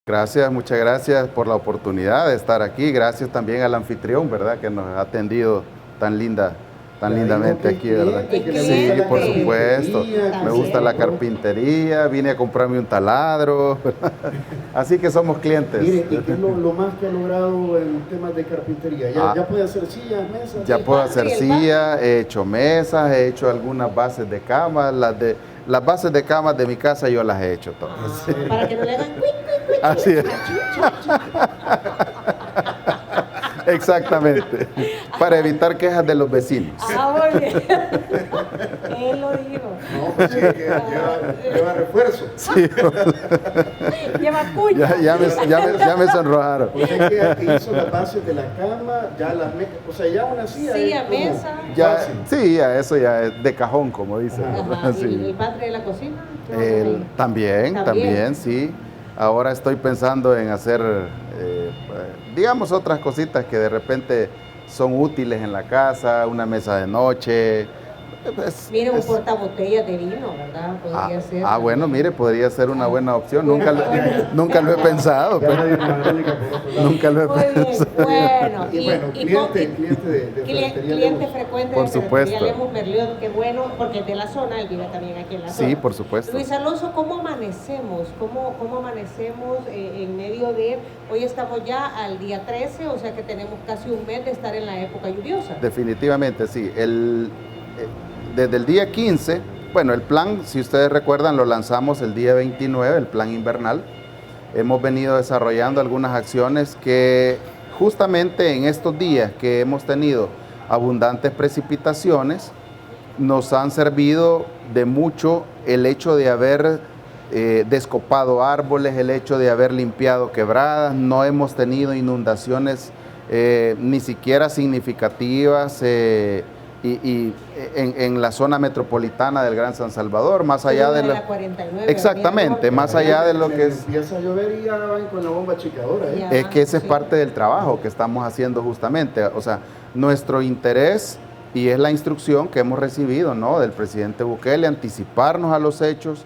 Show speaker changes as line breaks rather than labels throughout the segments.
Gracias, muchas gracias por la oportunidad de estar aquí. Gracias también al anfitrión, ¿verdad? Que nos ha atendido tan tan
Ya dijo
lindamente
que es
aquí, ¿verdad?
cliente, que le
Sí,
gusta la
por supuesto.
carpintería,
Me
que
gusta la
se-
carpintería, vine a comprarme un taladro. Así que somos clientes.
Mire, ¿y qué es lo más que ha logrado en temas de carpintería?
Ah,
Ya puede hacer sillas, mesas?
ya
El
puedo
patio
hacer
y el
silla, he hecho mesas, he hecho algunas bases de cama. Las bases de camas de mi casa yo las he hecho todas.
Para que no le hagan cuic, cuic, cuic.
Así es. Exactamente. Para evitar quejas de los vecinos.
Muy bien. Él lo dijo.
No, pues sí, que lleva refuerzo.
Sí,
Lleva cuña.
ya me sonrojaron.
O sea que hizo las bases de la cama, ya las mesas, o sea, ya una silla.
Silla,
es como
mesa.
Ya,
fácil.
sí, ya eso ya es de cajón, como dicen.
Ajá,
¿verdad?
y
Sí.
el patio de la cocina. ¿qué vamos a hacer?
También, sí. Ahora estoy pensando en hacer, digamos, otras cositas que de repente son útiles en la casa, una mesa de noche.
Mire, un portabotellas de vino, ¿verdad? Podría ser.
Bueno, mire, podría ser una buena opción.
Bueno,
Nunca lo he pensado.
Ya
Pero
nadie más única por otro lado.
nunca lo he
Muy bien,
pensado.
bueno.
Y bueno, cliente de
cliente
ferretería
frecuente
Por
de
supuesto.
Ferretería Lemos Merliot, qué bueno, porque es de la zona, él vive también aquí en la zona.
Sí, por supuesto.
Luis Alonso, ¿cómo amanecemos? ¿Cómo amanecemos en medio de, hoy estamos ya al día 13, o sea que tenemos casi un mes de estar en la época lluviosa?
Definitivamente, sí. Desde el día 15, bueno, el plan, si ustedes recuerdan, lo lanzamos el día 29, el plan invernal. Hemos venido desarrollando algunas acciones que justamente en estos días que hemos tenido abundantes precipitaciones, nos han servido de mucho el hecho de haber descopado árboles, el hecho de haber limpiado quebradas, no hemos tenido inundaciones ni siquiera significativas en la zona metropolitana del Gran San Salvador, más allá de
la 49.
Exactamente, más allá de lo que es...
Empieza a llover y ya van con la bomba achicadora.
Ya.
Es que ese es
Sí.
parte del trabajo que estamos haciendo justamente. O sea, nuestro interés, y es la instrucción que hemos recibido, ¿no?, del presidente Bukele, anticiparnos a los hechos,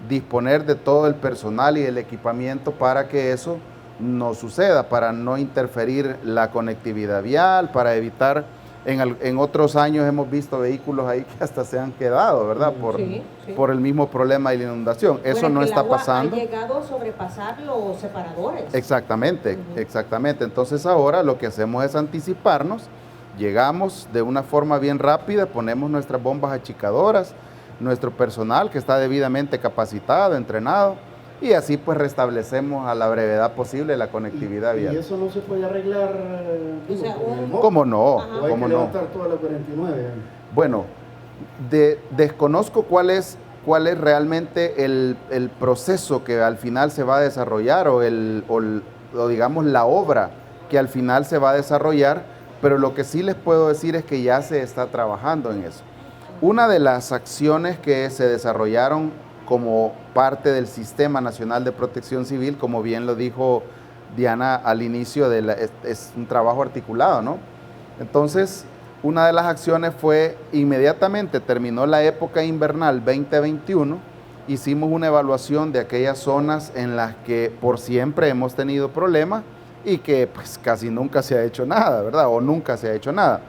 disponer de todo el personal y el equipamiento para que eso no suceda, para no interferir la conectividad vial, para evitar... En otros años hemos visto vehículos ahí que hasta se han quedado, ¿verdad?
Sí, sí.
Por el mismo problema de la inundación. Eso
Bueno,
no
que
está
el agua
pasando.
ha llegado a sobrepasar los separadores.
Exactamente, exactamente. Entonces ahora lo que hacemos es anticiparnos, llegamos de una forma bien rápida, ponemos nuestras bombas achicadoras, nuestro personal que está debidamente capacitado, entrenado, y así pues restablecemos a la brevedad posible la conectividad
Y
vial.
eso no se puede arreglar
O sea,
con el móvil.
¿Cómo no?
Ajá.
O hay
¿Cómo
que
no?
levantar toda la 49.
Bueno, desconozco cuál es realmente el proceso que al final se va a desarrollar o digamos la obra que al final se va a desarrollar, pero lo que sí les puedo decir es que ya se está trabajando en eso. Una de las acciones que se desarrollaron como parte del Sistema Nacional de Protección Civil, como bien lo dijo Diana al inicio, es un trabajo articulado, ¿no? Entonces, una de las acciones fue, inmediatamente terminó la época invernal 2021, hicimos una evaluación de aquellas zonas en las que por siempre hemos tenido problemas y que pues casi nunca se ha hecho nada, ¿verdad? O nunca se ha hecho nada.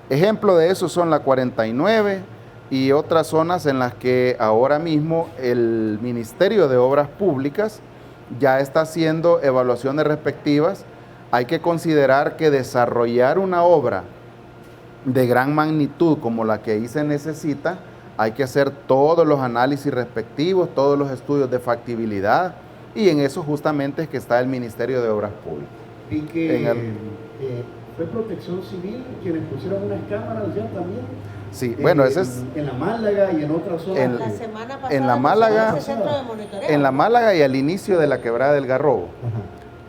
Ejemplo de eso son la 49 y otras zonas en las que ahora mismo el Ministerio de Obras Públicas ya está haciendo evaluaciones respectivas. Hay que considerar que desarrollar una obra de gran magnitud como la que ahí se necesita, hay que hacer todos los análisis respectivos, todos los estudios de factibilidad, y en eso justamente es que está el Ministerio de Obras Públicas.
Y que fue Protección Civil quienes pusieron unas cámaras ya también.
Sí, bueno, ese es...
En la Málaga y en otras zonas.
La semana pasada
en la Málaga,
ese centro de monitoreo.
en la Málaga y al inicio de la quebrada del Garrobo.
Ajá.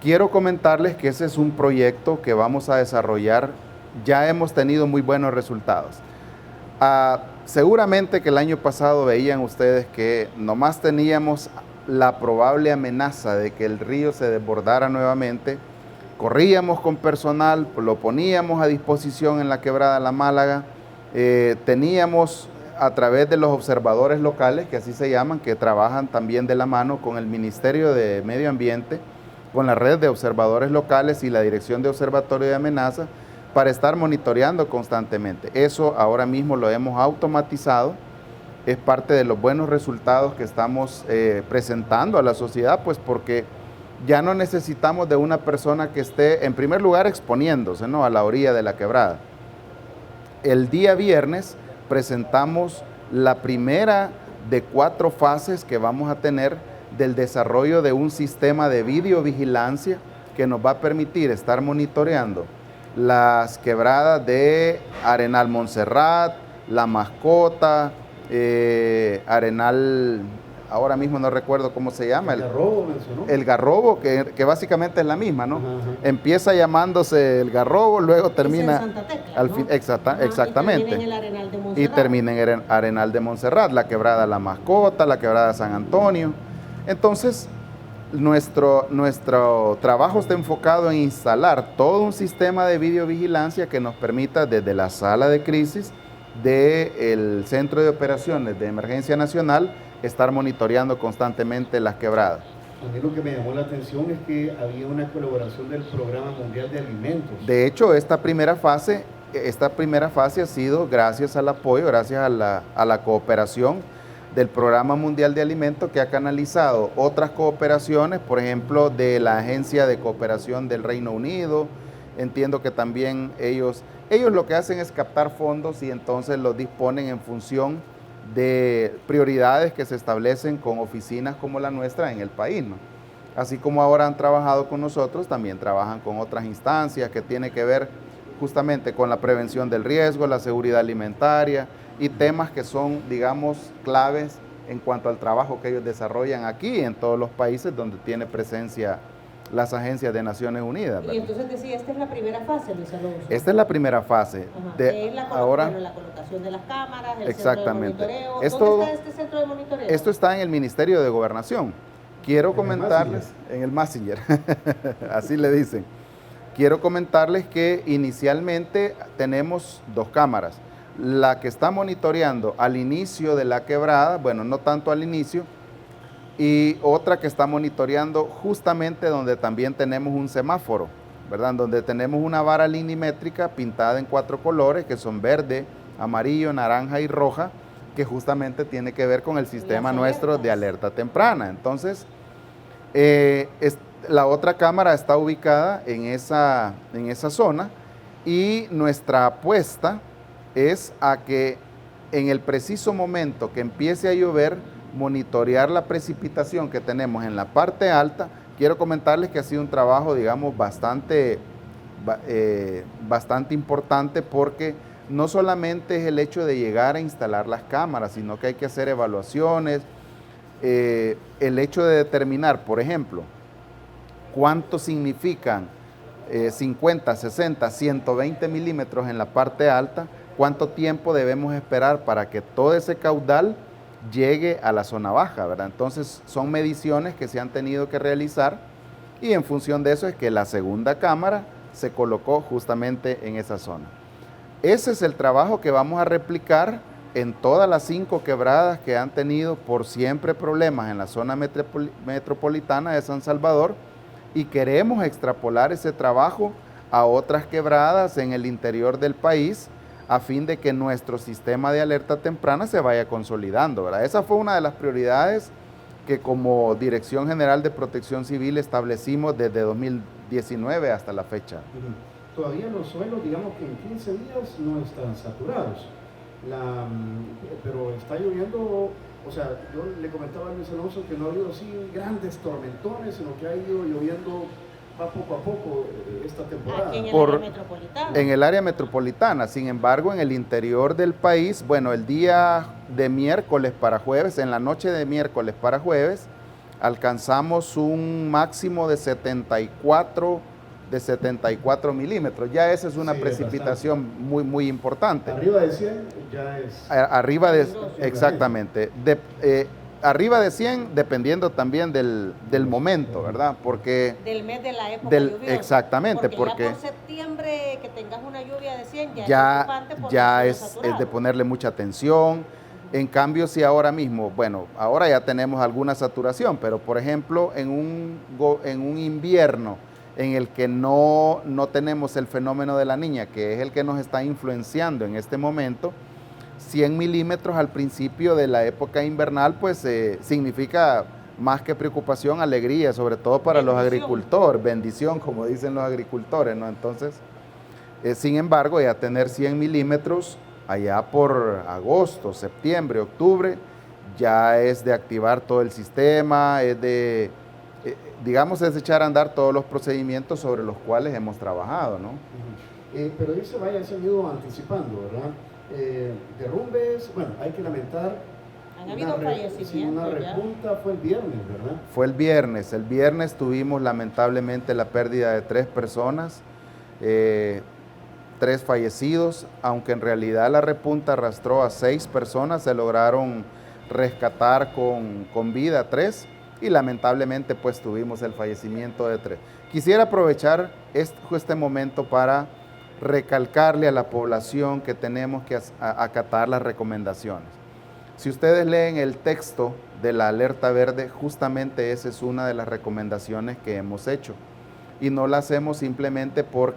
Quiero comentarles que ese es un proyecto que vamos a desarrollar. Ya hemos tenido muy buenos resultados. Seguramente que el año pasado veían ustedes que nomás teníamos la probable amenaza de que el río se desbordara nuevamente. Corríamos con personal, lo poníamos a disposición en la quebrada de la Málaga. Teníamos a través de los observadores locales, que así se llaman, que trabajan también de la mano con el Ministerio de Medio Ambiente, con la red de observadores locales y la Dirección de Observatorio de Amenazas para estar monitoreando constantemente. Eso ahora mismo lo hemos automatizado, es parte de los buenos resultados que estamos presentando a la sociedad, pues porque ya no necesitamos de una persona que esté, en primer lugar, exponiéndose, ¿no?, a la orilla de la quebrada. El día viernes presentamos la primera de 4 fases que vamos a tener del desarrollo de un sistema de videovigilancia que nos va a permitir estar monitoreando las quebradas de Arenal Montserrat, La Mascota, Arenal, ahora mismo no recuerdo cómo se llama.
El Garrobo mencionó.
El Garrobo, que básicamente es la misma, ¿no?
Ajá.
Empieza llamándose el Garrobo, luego termina...
Es en Santa Tecla,
al
¿no?
fin, exactamente.
Y termina en el Arenal de Montserrat.
Y termina en Arenal de Montserrat, la quebrada La Mascota, la quebrada San Antonio. Entonces, nuestro trabajo está enfocado en instalar todo un sistema de videovigilancia que nos permita desde la sala de crisis del Centro de Operaciones de Emergencia Nacional estar monitoreando constantemente las quebradas.
A mí lo que me llamó la atención es que había una colaboración del Programa Mundial de Alimentos.
De hecho, esta primera fase ha sido gracias al apoyo, gracias a la cooperación del Programa Mundial de Alimentos, que ha canalizado otras cooperaciones, por ejemplo, de la Agencia de Cooperación del Reino Unido. Entiendo que también ellos lo que hacen es captar fondos y entonces los disponen en función de prioridades que se establecen con oficinas como la nuestra en el país, ¿no? Así como ahora han trabajado con nosotros, también trabajan con otras instancias que tienen que ver justamente con la prevención del riesgo, la seguridad alimentaria y temas que son, digamos, claves en cuanto al trabajo que ellos desarrollan aquí en todos los países donde tiene presencia las agencias de Naciones Unidas, ¿verdad?
Y entonces decía, esta es la primera fase, Luis Alonso.
Esta es la primera fase.
Que es la colocación de las cámaras, el
exactamente.
Centro de monitoreo.
Esto,
¿dónde está este centro de monitoreo?
Esto está en el Ministerio de Gobernación. Quiero comentarles, en el Messenger, así le dicen. Quiero comentarles que inicialmente tenemos 2 cámaras. La que está monitoreando al inicio de la quebrada, bueno, no tanto al inicio, y otra que está monitoreando justamente donde también tenemos un semáforo, ¿verdad? Donde tenemos una vara linimétrica pintada en 4 colores, que son verde, amarillo, naranja y roja, que justamente tiene que ver con el sistema nuestro de alerta temprana. Entonces, la otra cámara está ubicada en esa zona y nuestra apuesta es a que en el preciso momento que empiece a llover, monitorear la precipitación que tenemos en la parte alta. Quiero comentarles que ha sido un trabajo, digamos, bastante importante, porque no solamente es el hecho de llegar a instalar las cámaras, sino que hay que hacer evaluaciones, el hecho de determinar, por ejemplo, cuánto significan 50, 60, 120 milímetros en la parte alta, cuánto tiempo debemos esperar para que todo ese caudal llegue a la zona baja, ¿verdad? Entonces son mediciones que se han tenido que realizar y en función de eso es que la segunda cámara se colocó justamente en esa zona. Ese es el trabajo que vamos a replicar en todas las 5 quebradas que han tenido por siempre problemas en la zona metropolitana de San Salvador, y queremos extrapolar ese trabajo a otras quebradas en el interior del país a fin de que nuestro sistema de alerta temprana se vaya consolidando, ¿verdad? Esa fue una de las prioridades que como Dirección General de Protección Civil establecimos desde 2019 hasta la fecha.
Todavía los suelos, digamos que en 15 días no están saturados, pero está lloviendo. O sea, yo le comentaba a Luis Alonso que no ha habido así grandes tormentones, sino que ha ido lloviendo poco a poco esta temporada.
Aquí en el área metropolitana.
En el área metropolitana. Sin embargo, en el interior del país, bueno, el día de miércoles para jueves, en la noche de miércoles para jueves, alcanzamos un máximo de 74 milímetros. Ya esa es una precipitación muy importante.
Arriba de 100 ya es...
Exactamente. Arriba de 100, dependiendo también del momento, ¿verdad? Porque...
Del mes de la época lluviosa.
Exactamente.
Porque ya por septiembre, que tengas una lluvia de 100,
ya es de ponerle mucha atención. En cambio, si ahora mismo, bueno, ahora ya tenemos alguna saturación, pero por ejemplo, en un invierno en el que no tenemos el fenómeno de la niña, que es el que nos está influenciando en este momento, 100 milímetros al principio de la época invernal, pues significa más que preocupación, alegría, sobre todo para los agricultores, bendición, como dicen los agricultores, ¿no? Entonces, sin embargo, ya tener 100 milímetros allá por agosto, septiembre, octubre, ya es de activar todo el sistema, es de, digamos, es echar a andar todos los procedimientos sobre los cuales hemos trabajado, ¿no?
Pero dice, vaya, se han ido anticipando, ¿verdad? Derrumbes, bueno, hay que lamentar.
Han habido fallecimientos.
Una repunta fue el viernes, ¿verdad?
Fue el viernes tuvimos lamentablemente la pérdida de 3 personas, 3 fallecidos, aunque en realidad la repunta arrastró a 6 personas, se lograron rescatar con vida 3 y lamentablemente pues tuvimos el fallecimiento de 3. Quisiera aprovechar este momento para recalcarle a la población que tenemos que acatar las recomendaciones. Si ustedes leen el texto de la alerta verde, justamente esa es una de las recomendaciones que hemos hecho. Y no la hacemos simplemente por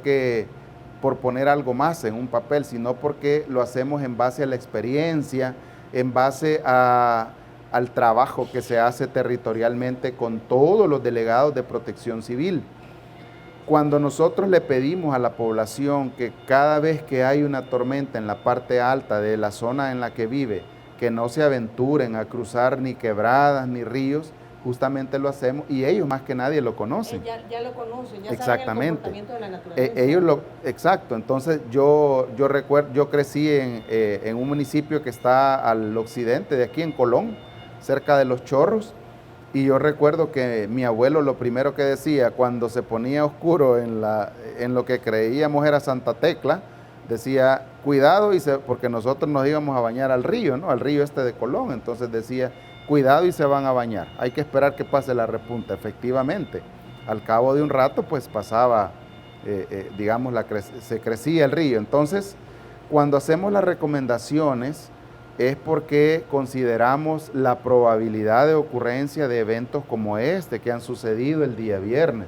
poner algo más en un papel, sino porque lo hacemos en base a la experiencia, en base al trabajo que se hace territorialmente con todos los delegados de Protección Civil. Cuando nosotros le pedimos a la población que cada vez que hay una tormenta en la parte alta de la zona en la que vive, que no se aventuren a cruzar ni quebradas ni ríos, justamente lo hacemos y ellos más que nadie lo conocen.
Ya lo conocen, ya
exactamente.
saben el comportamiento de la naturaleza.
Exacto, entonces yo recuerdo, yo crecí en un municipio que está al occidente de aquí, en Colón, cerca de Los Chorros, y yo recuerdo que mi abuelo lo primero que decía cuando se ponía oscuro en lo que creíamos era Santa Tecla, decía, cuidado, porque nosotros nos íbamos a bañar al río, ¿no? Al río este de Colón, entonces decía, cuidado y se van a bañar, hay que esperar que pase la repunta. Efectivamente, al cabo de un rato pues pasaba, digamos, se crecía el río. Entonces, cuando hacemos las recomendaciones es porque consideramos la probabilidad de ocurrencia de eventos como este que han sucedido el día viernes.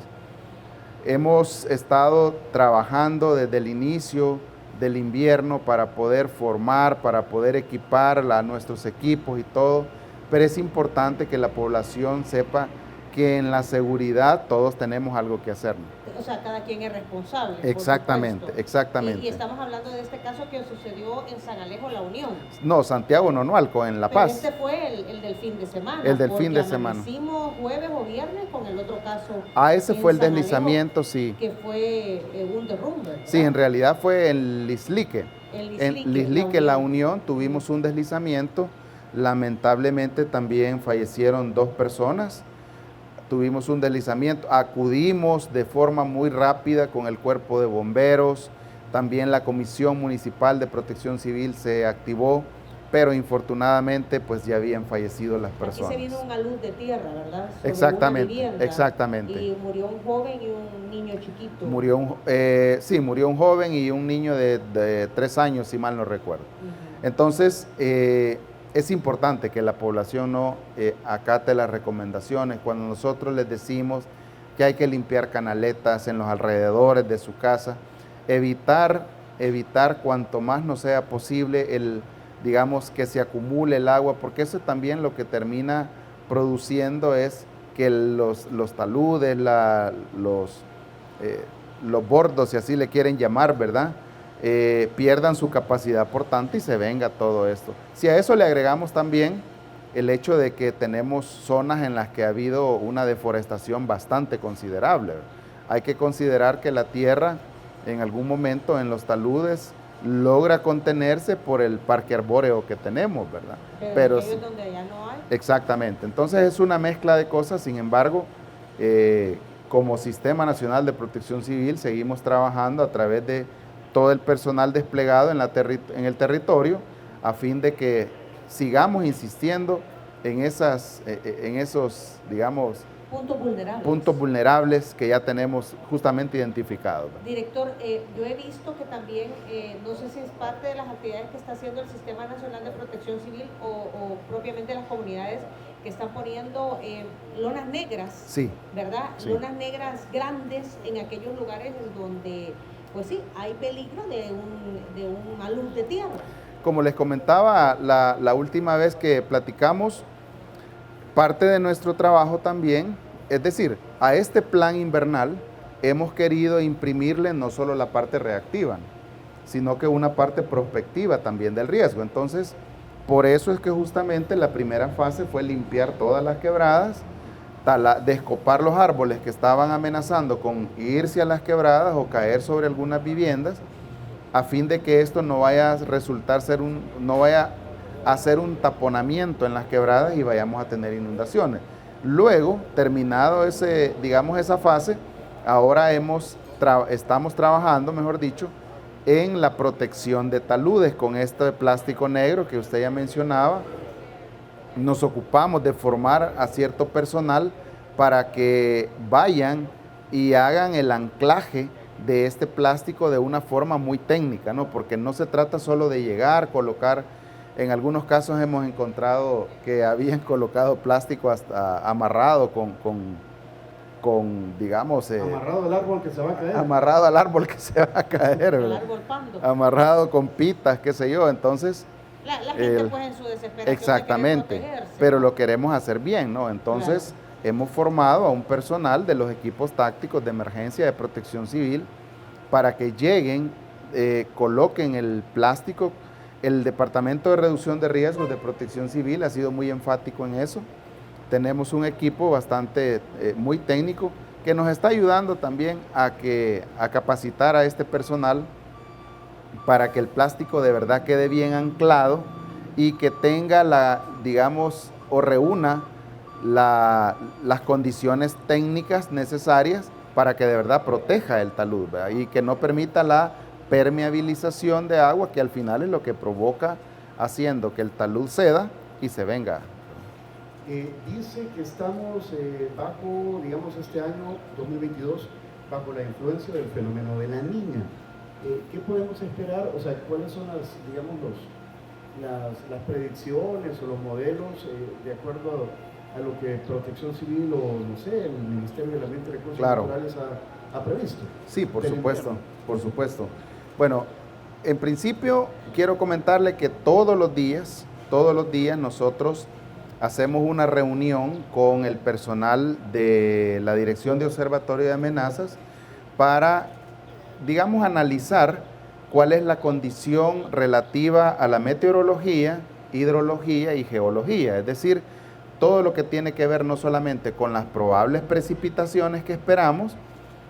Hemos estado trabajando desde el inicio del invierno para poder formar, para poder equipar a nuestros equipos y todo, pero es importante que la población sepa que en la seguridad todos tenemos algo que hacer.
O sea, cada quien es responsable.
Exactamente, exactamente.
Y estamos hablando de este caso que sucedió en San Alejo, La Unión.
No, Santiago Nonualco, en La Paz.
Pero este fue el del fin de semana.
El del fin de semana.
Hicimos jueves o viernes con el otro caso.
Ese fue el deslizamiento, sí.
Que fue un derrumbe, ¿verdad?
Sí, en realidad fue en Lislique. En Lislique, La Unión, tuvimos un deslizamiento. Lamentablemente también fallecieron 2 personas. Tuvimos un deslizamiento, acudimos de forma muy rápida con el cuerpo de bomberos, también la Comisión Municipal de Protección Civil se activó, pero infortunadamente pues ya habían fallecido las personas.
Aquí se vino una luz de tierra, ¿verdad? Sobre
exactamente,
una vivienda,
exactamente.
Y murió un joven y un niño chiquito.
Murió un joven y un niño de 3 años, si mal no recuerdo. Entonces, es importante que la población no acate las recomendaciones. Cuando nosotros les decimos que hay que limpiar canaletas en los alrededores de su casa, evitar cuanto más no sea posible digamos, que se acumule el agua, porque eso también lo que termina produciendo es que los taludes, los bordos, si así le quieren llamar, ¿verdad?, pierdan su capacidad portante y se venga todo esto. Si a eso le agregamos también el hecho de que tenemos zonas en las que ha habido una deforestación bastante considerable, hay que considerar que la tierra en algún momento en los taludes logra contenerse por el parque arbóreo que tenemos, ¿verdad?
Pero es donde allá no hay.
Exactamente, entonces es una mezcla de cosas. Sin embargo, como Sistema Nacional de Protección Civil seguimos trabajando a través de todo el personal desplegado en el territorio a fin de que sigamos insistiendo en esos, digamos, puntos vulnerables que ya tenemos justamente identificados.
Director, yo he visto que también, no sé si es parte de las actividades que está haciendo el Sistema Nacional de Protección Civil o propiamente las comunidades que están poniendo lonas negras,
sí,
¿verdad?
Sí.
Lonas negras grandes en aquellos lugares en donde, pues sí, hay peligro de un alud de tierra.
Como les comentaba la última vez que platicamos, parte de nuestro trabajo también, es decir, a este plan invernal hemos querido imprimirle no solo la parte reactiva, sino que una parte prospectiva también del riesgo. Entonces, por eso es que justamente la primera fase fue limpiar todas las quebradas, descopar los árboles que estaban amenazando con irse a las quebradas o caer sobre algunas viviendas, a fin de que esto no vaya a resultar no vaya a ser un taponamiento en las quebradas y vayamos a tener inundaciones. Luego, terminado esa fase, ahora estamos trabajando, mejor dicho, en la protección de taludes con este plástico negro que usted ya mencionaba. Nos ocupamos de formar a cierto personal para que vayan y hagan el anclaje de este plástico de una forma muy técnica, ¿no? Porque no se trata solo de llegar, colocar. En algunos casos hemos encontrado que habían colocado plástico hasta amarrado digamos...
amarrado al árbol que se va a caer.
Amarrado al árbol que se va a caer.
El árbol pando.
Amarrado con pitas, qué sé yo. Entonces...
La gente pues en su desesperación
exactamente,
de protegerse,
pero
¿no?
lo queremos hacer bien, ¿no? Entonces hemos formado a un personal de los equipos tácticos de emergencia de protección civil para que lleguen, coloquen el plástico. El Departamento de Reducción de Riesgos de Protección Civil ha sido muy enfático en eso. Tenemos un equipo bastante, muy técnico que nos está ayudando también a capacitar a este personal para que el plástico de verdad quede bien anclado y que tenga digamos, o reúna las condiciones técnicas necesarias para que de verdad proteja el talud, ¿verdad? Y que no permita la permeabilización de agua, que al final es lo que provoca haciendo que el talud ceda y se venga.
Dice que estamos bajo, digamos, este año 2022, bajo la influencia del fenómeno de la Niña. ¿Qué podemos esperar? O sea, ¿cuáles son las predicciones o los modelos de acuerdo a lo que Protección Civil o, no sé, el Ministerio del Ambiente y Recursos Naturales ha previsto?
Sí, por supuesto, por supuesto. Bueno, en principio quiero comentarle que todos los días nosotros hacemos una reunión con el personal de la Dirección de Observatorio de Amenazas para, digamos, analizar cuál es la condición relativa a la meteorología, hidrología y geología, es decir, todo lo que tiene que ver no solamente con las probables precipitaciones que esperamos,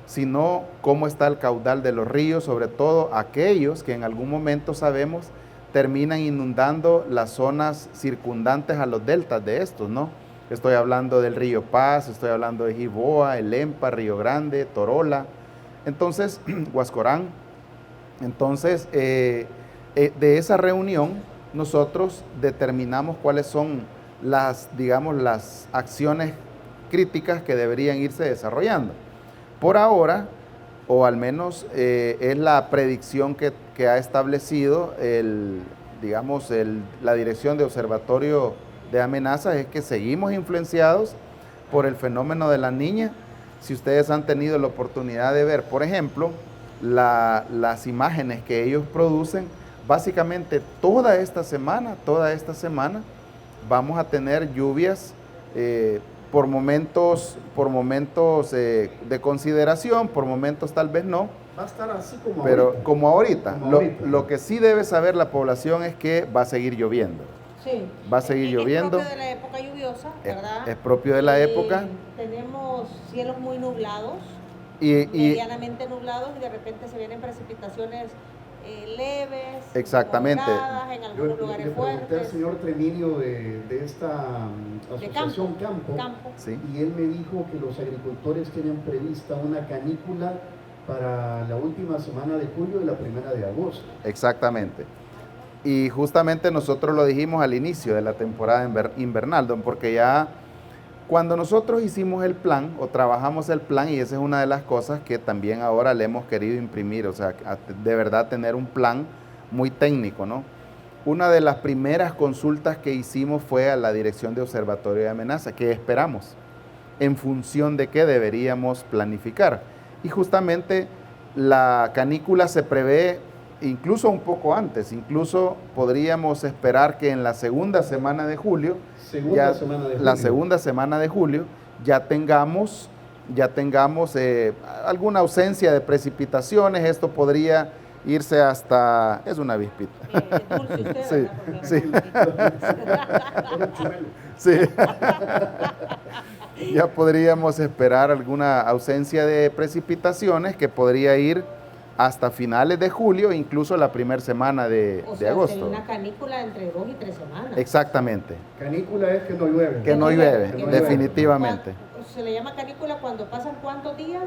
sino cómo está el caudal de los ríos, sobre todo aquellos que en algún momento sabemos terminan inundando las zonas circundantes a los deltas de estos, ¿no? Estoy hablando del río Paz, estoy hablando de Jiboa, El Lempa, Río Grande, Torola, entonces, Huascorán. Entonces, de esa reunión, nosotros determinamos cuáles son digamos, las acciones críticas que deberían irse desarrollando. Por ahora, o al menos es la predicción que ha establecido la Dirección de Observatorio de Amenazas, es que seguimos influenciados por el fenómeno de la Niña. Si ustedes han tenido la oportunidad de ver, por ejemplo, las imágenes que ellos producen, básicamente toda esta semana vamos a tener lluvias por momentos de consideración, por momentos tal vez no.
Va a estar así como
pero
ahorita.
Como ahorita.
Como ahorita.
Lo que sí debe saber la población es que va a seguir lloviendo.
Sí.
Va a seguir lloviendo.
Es propio de la época lluviosa, ¿verdad?
Es propio de la época.
Tenemos cielos muy nublados,
Y
medianamente nublados, y de repente se vienen precipitaciones leves,
exactamente.
moderadas, en algunos lugares
le pregunté
fuertes.
al señor Treminio de esta asociación Campo,
Sí.
y él me dijo que los agricultores tienen prevista una canícula para la última semana de julio y la primera de agosto.
Exactamente. Y justamente nosotros lo dijimos al inicio de la temporada invernal, porque ya Cuando nosotros hicimos el plan o trabajamos el plan, y esa es una de las cosas que también ahora le hemos querido imprimir, o sea, de verdad tener un plan muy técnico, ¿no? Una de las primeras consultas que hicimos fue a la Dirección de Observatorio de Amenaza, que esperamos, en función de qué deberíamos planificar. Y justamente la canícula se prevé incluso un poco antes, incluso podríamos esperar que en la segunda semana de julio, la segunda semana de julio, ya tengamos alguna ausencia de precipitaciones. Esto podría irse hasta, es una avispita.
Dulce usted,
Sí. Sí. Ya podríamos esperar alguna ausencia de precipitaciones que podría ir hasta finales de julio, incluso la primera semana de agosto.
Una canícula entre 2 y 3 semanas.
Exactamente.
Canícula es que no llueve.
Que no llueve, definitivamente.
¿Se le llama canícula cuando pasan cuántos días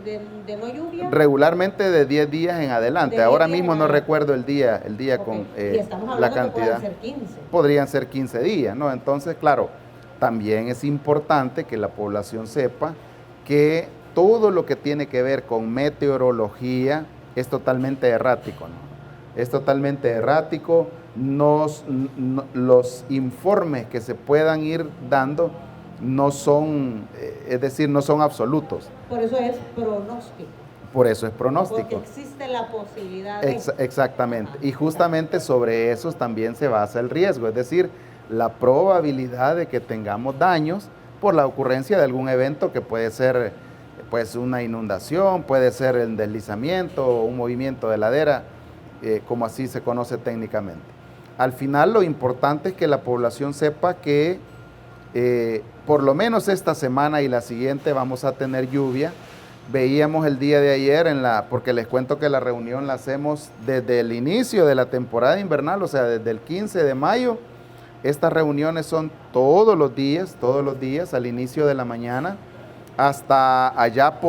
de no lluvia?
Regularmente de 10 días en adelante. Ahora mismo no recuerdo el día
okay.
con
y estamos
la
hablando
cantidad.
Que pueden ser 15.
Podrían ser 15 días, ¿no? Entonces, claro, también es importante que la población sepa que todo lo que tiene que ver con meteorología es totalmente errático, ¿no? Es totalmente errático. Los informes que se puedan ir dando no son, es decir, no son absolutos.
Por eso es pronóstico.
Por eso es pronóstico.
Porque existe la posibilidad de...
Exactamente. Y justamente sobre eso también se basa el riesgo, es decir, la probabilidad de que tengamos daños por la ocurrencia de algún evento que puede ser pues una inundación, puede ser el deslizamiento o un movimiento de ladera, como así se conoce técnicamente. Al final lo importante es que la población sepa que por lo menos esta semana y la siguiente vamos a tener lluvia. Veíamos el día de ayer, porque les cuento que la reunión la hacemos desde el inicio de la temporada invernal, o sea, desde el 15 de mayo. Estas reuniones son todos los días, al inicio de la mañana, hasta allá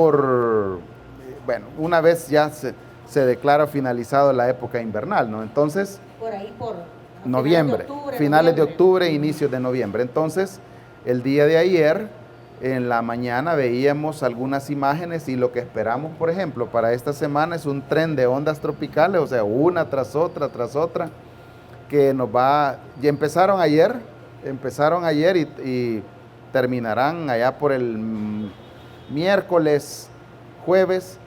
una vez ya se declara finalizado la época invernal, ¿no? Entonces,
por ahí por
noviembre, finales de octubre, inicios de noviembre. Entonces, el día de ayer, en la mañana, veíamos algunas imágenes y lo que esperamos, por ejemplo, para esta semana es un tren de ondas tropicales, o sea, una tras otra, que nos va, ya empezaron ayer y terminarán allá por el miércoles, jueves,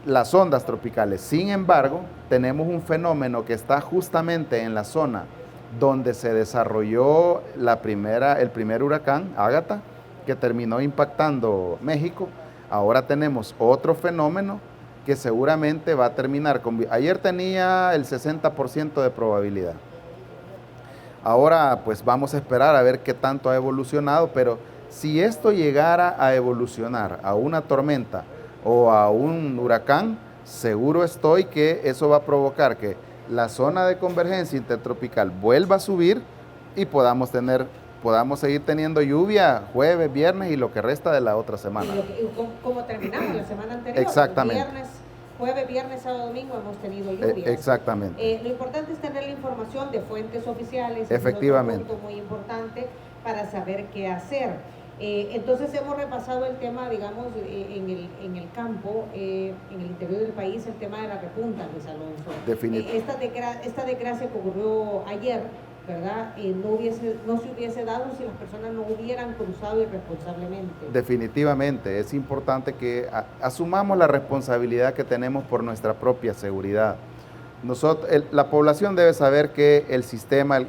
las ondas tropicales. Sin embargo, tenemos un fenómeno que está justamente en la zona donde se desarrolló el primer huracán, Ágata, que terminó impactando México. Ahora tenemos otro fenómeno que seguramente va a terminar ayer tenía el 60% de probabilidad. Ahora pues vamos a esperar a ver qué tanto ha evolucionado, pero si esto llegara a evolucionar a una tormenta o a un huracán, seguro estoy que eso va a provocar que la zona de convergencia intertropical vuelva a subir y podamos seguir teniendo lluvia jueves, viernes y lo que resta de la otra semana.
Como terminamos la semana anterior.
Exactamente.
Jueves, viernes, sábado, domingo hemos tenido lluvias.
Exactamente.
Lo importante es tener la información de fuentes oficiales.
Efectivamente.
Es un punto muy importante para saber qué hacer. Entonces hemos repasado el tema, digamos, en el campo, en el interior del país, el tema de la repunta, Luis Alonso.
Definitivamente.
Esta desgracia que ocurrió ayer, ¿verdad? No se hubiese dado si las personas no hubieran cruzado irresponsablemente.
Definitivamente, es importante que asumamos la responsabilidad que tenemos por nuestra propia seguridad. La población debe saber que el sistema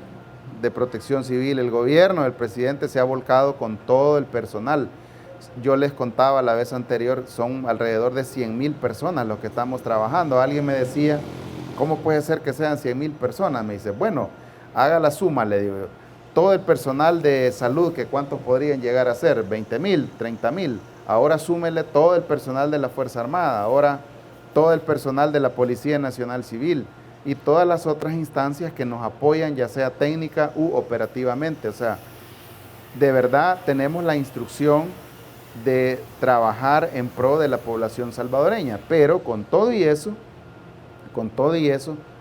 de protección civil, el gobierno, el presidente se ha volcado con todo el personal. Yo les contaba la vez anterior, son alrededor de 100,000 personas los que estamos trabajando. Alguien me decía, ¿cómo puede ser que sean 100,000 personas? Me dice, bueno, haga la suma, le digo yo. Todo el personal de salud, que ¿cuántos podrían llegar a ser? 20,000, 30,000. Ahora súmele todo el personal de la Fuerza Armada, ahora todo el personal de la Policía Nacional Civil y todas las otras instancias que nos apoyan, ya sea técnica u operativamente. O sea, de verdad tenemos la instrucción de trabajar en pro de la población salvadoreña, pero con todo y eso,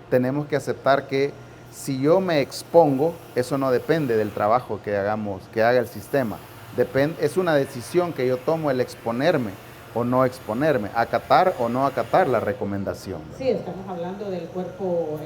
tenemos que aceptar que si yo me expongo, eso no depende del trabajo que haga el sistema. es una decisión que yo tomo el exponerme o no exponerme, acatar o no acatar la recomendación.
Sí, estamos hablando del cuerpo,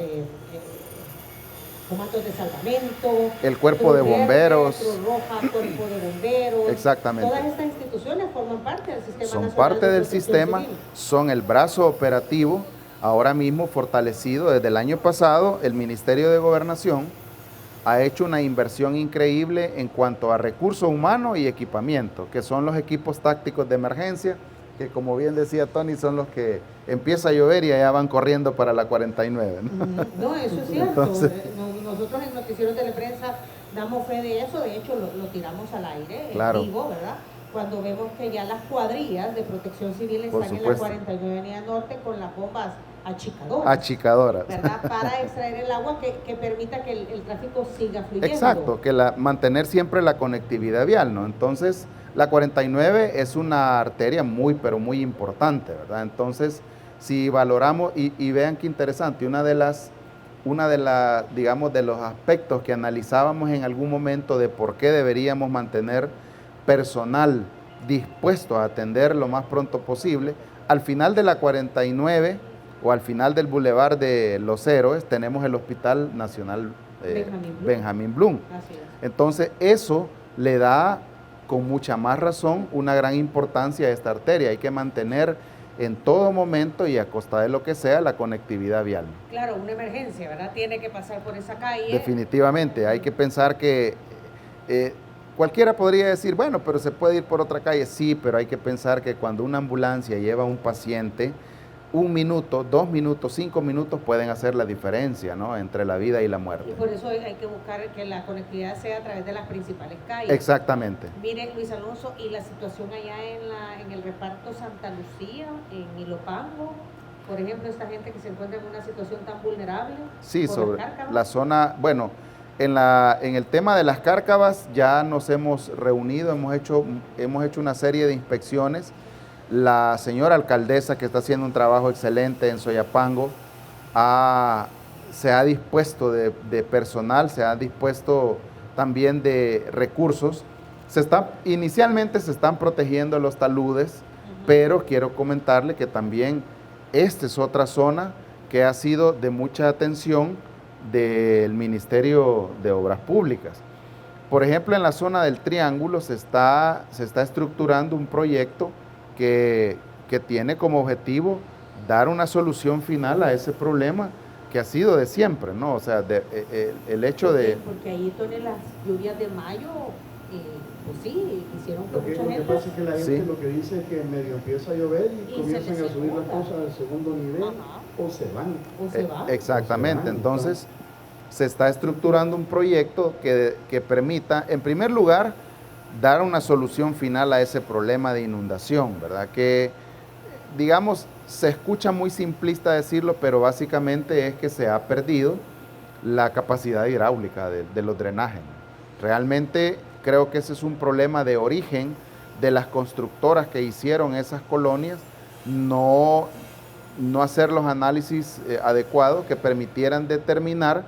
comandos de salvamento,
el cuerpo de bomberos,
Cruz Roja, cuerpo de bomberos.
Exactamente.
Todas estas instituciones forman parte del sistema
son
nacional
parte
de
del
protección
sistema,
civil.
son el brazo operativo, ahora mismo fortalecido. Desde el año pasado, el Ministerio de Gobernación ha hecho una inversión increíble en cuanto a recursos humanos y equipamiento, que son los equipos tácticos de emergencia, que como bien decía Tony, son los que empieza a llover y allá van corriendo para la 49.
No, eso es cierto.
Entonces,
nosotros en Noticieros de la Prensa damos fe de eso, de hecho lo tiramos al aire,
claro,
en vivo, ¿verdad? Cuando vemos que ya las cuadrillas de protección civil están en la 49 Avenida Norte con las bombas achicadoras, ¿verdad? Para extraer el agua que permita que el tráfico siga fluyendo.
Exacto, que mantener siempre la conectividad vial, ¿no? Entonces, la 49 es una arteria muy, pero muy importante, ¿verdad? Entonces, si valoramos, y vean qué interesante, digamos, de los aspectos que analizábamos en algún momento de por qué deberíamos mantener personal dispuesto a atender lo más pronto posible, al final de la 49 o al final del Boulevard de los Héroes tenemos el Hospital Nacional Benjamín Blum. Entonces, eso le da con mucha más razón una gran importancia a esta arteria. Hay que mantener en todo momento y a costa de lo que sea la conectividad vial.
Claro, una emergencia, ¿verdad? Tiene que pasar por esa calle.
Definitivamente, hay que pensar que cualquiera podría decir, bueno, pero se puede ir por otra calle. Sí, pero hay que pensar que cuando una ambulancia lleva a un paciente, 1 minuto, 2 minutos, 5 minutos pueden hacer la diferencia, ¿no?, entre la vida y la muerte.
Y por eso hay que buscar que la conectividad sea a través de las principales calles.
Exactamente.
Mire, Luis Alonso, y la situación allá en el reparto Santa Lucía, en Ilopango, por ejemplo, esta gente que se encuentra en una situación tan vulnerable.
Sí, sobre la zona, bueno, en el tema de las cárcavas ya nos hemos reunido, hemos hecho una serie de inspecciones. La señora alcaldesa, que está haciendo un trabajo excelente en Soyapango, se ha dispuesto de personal, se ha dispuesto también de recursos. Inicialmente se están protegiendo los taludes, pero quiero comentarle que también esta es otra zona que ha sido de mucha atención del Ministerio de Obras Públicas. Por ejemplo, en la zona del Triángulo se está estructurando un proyecto que tiene como objetivo dar una solución final a ese problema que ha sido de siempre, ¿no? O sea, el hecho de...
Porque ahí, Tony, las lluvias de mayo, pues sí, hicieron que mucha gente...
Lo que pasa es que la gente lo que dice es que medio empieza a llover y comienzan a subir las cosas al segundo nivel. O se van.
Exactamente, entonces se está estructurando un proyecto que permita, en primer lugar, dar una solución final a ese problema de inundación, ¿verdad? Que, digamos, se escucha muy simplista decirlo, pero básicamente es que se ha perdido la capacidad hidráulica de los drenajes. Realmente creo que ese es un problema de origen de las constructoras que hicieron esas colonias, no hacer los análisis adecuados que permitieran determinar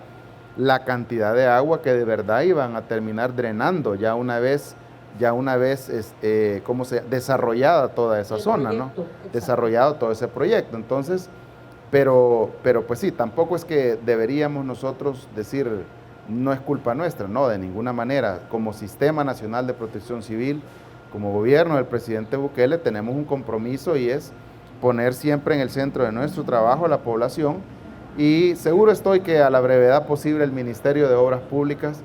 la cantidad de agua que de verdad iban a terminar drenando ya una vez desarrollada toda esa zona, ¿no? Desarrollado todo ese proyecto. Entonces, pero pues sí, tampoco es que deberíamos nosotros decir, no es culpa nuestra, no, de ninguna manera. Como Sistema Nacional de Protección Civil, como gobierno del presidente Bukele, tenemos un compromiso y es poner siempre en el centro de nuestro trabajo a la población, y seguro estoy que a la brevedad posible el Ministerio de Obras Públicas